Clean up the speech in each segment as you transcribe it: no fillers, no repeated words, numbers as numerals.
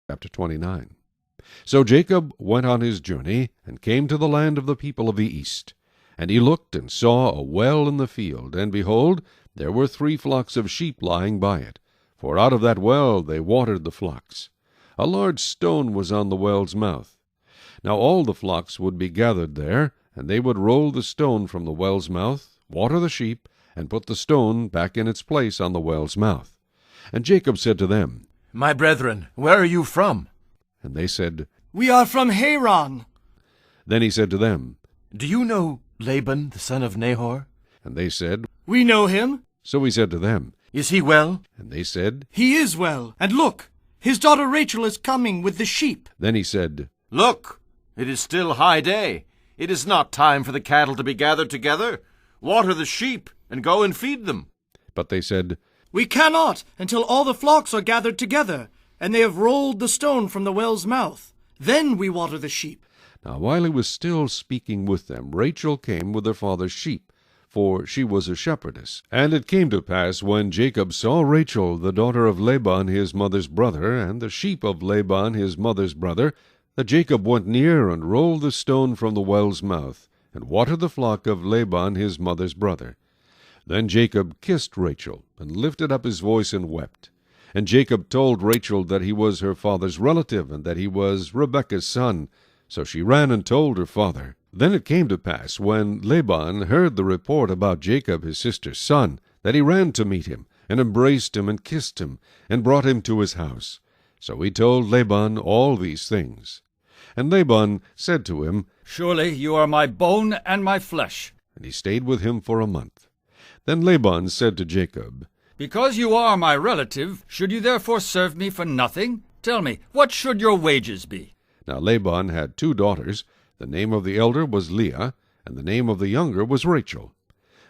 Chapter 29. So Jacob went on his journey, and came to the land of the people of the east. And he looked, and saw a well in the field, and behold, there were 3 flocks of sheep lying by it, for out of that well they watered the flocks. A large stone was on the well's mouth. Now all the flocks would be gathered there, and they would roll the stone from the well's mouth, water the sheep, and put the stone back in its place on the well's mouth. And Jacob said to them, My brethren, where are you from? And they said, We are from Haran. Then he said to them, Do you know Laban, the son of Nahor? And they said, We know him. So he said to them, Is he well? And they said, He is well. And look, his daughter Rachel is coming with the sheep. Then he said, Look, it is still high day. It is not time for the cattle to be gathered together. Water the sheep, and go and feed them. But they said, We cannot until all the flocks are gathered together, and they have rolled the stone from the well's mouth. Then we water the sheep. Now while he was still speaking with them, Rachel came with her father's sheep, for she was a shepherdess. And it came to pass, when Jacob saw Rachel, the daughter of Laban his mother's brother, and the sheep of Laban his mother's brother, that Jacob went near, and rolled the stone from the well's mouth, and watered the flock of Laban his mother's brother. Then Jacob kissed Rachel, and lifted up his voice, and wept. And Jacob told Rachel that he was her father's relative, and that he was Rebekah's son. So she ran and told her father. Then it came to pass, when Laban heard the report about Jacob his sister's son, that he ran to meet him, and embraced him, and kissed him, and brought him to his house. So he told Laban all these things. And Laban said to him, Surely you are my bone and my flesh. And he stayed with him for a month. Then Laban said to Jacob, Because you are my relative, should you therefore serve me for nothing? Tell me, what should your wages be? Now Laban had 2 daughters. The name of the elder was Leah, and the name of the younger was Rachel.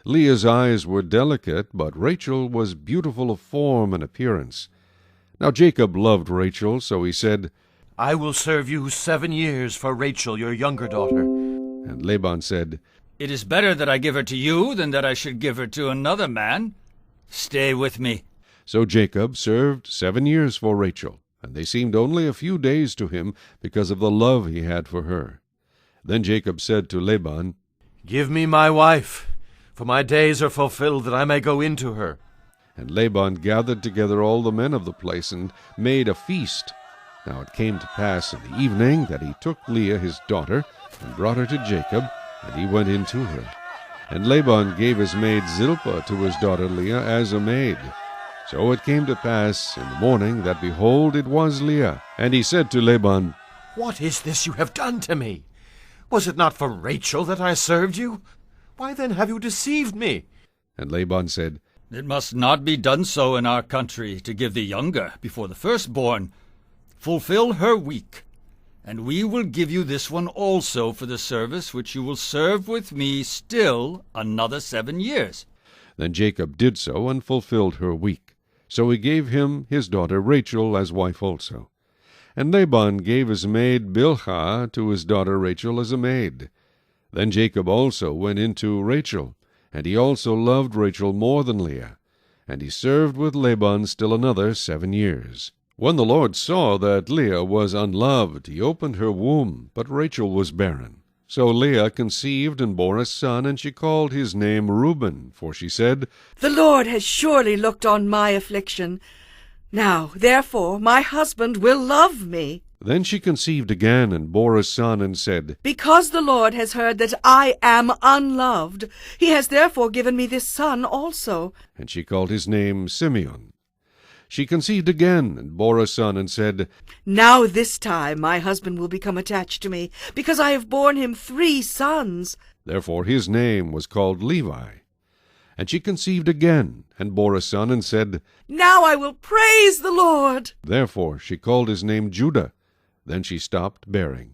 Leah's eyes were delicate, but Rachel was beautiful of form and appearance. Now Jacob loved Rachel, so he said, I will serve you 7 years for Rachel, your younger daughter. And Laban said, It is better that I give her to you than that I should give her to another man. Stay with me. So Jacob served 7 years for Rachel, and they seemed only a few days to him because of the love he had for her. Then Jacob said to Laban, Give me my wife, for my days are fulfilled that I may go into her. And Laban gathered together all the men of the place, and made a feast. Now it came to pass in the evening that he took Leah his daughter, and brought her to Jacob, and he went in to her. And Laban gave his maid Zilpah to his daughter Leah as a maid. So it came to pass in the morning that, behold, it was Leah. And he said to Laban, What is this you have done to me? Was it not for Rachel that I served you? Why then have you deceived me? And Laban said, It must not be done so in our country, to give the younger before the firstborn. Fulfill her week, and we will give you this one also for the service which you will serve with me still another 7 years. Then Jacob did so, and fulfilled her week. So he gave him his daughter Rachel as wife also. And Laban gave his maid Bilhah to his daughter Rachel as a maid. Then Jacob also went in to Rachel, and he also loved Rachel more than Leah. And he served with Laban still another 7 years. When the Lord saw that Leah was unloved, he opened her womb, but Rachel was barren. So Leah conceived and bore a son, and she called his name Reuben, for she said, The Lord has surely looked on my affliction. Now, therefore, my husband will love me. Then she conceived again, and bore a son, and said, Because the Lord has heard that I am unloved, he has therefore given me this son also. And she called his name Simeon. She conceived again, and bore a son, and said, Now this time my husband will become attached to me, because I have borne him 3 sons. Therefore his name was called Levi. And she conceived again, and bore a son, and said, Now I will praise the Lord. Therefore she called his name Judah. Then she stopped bearing.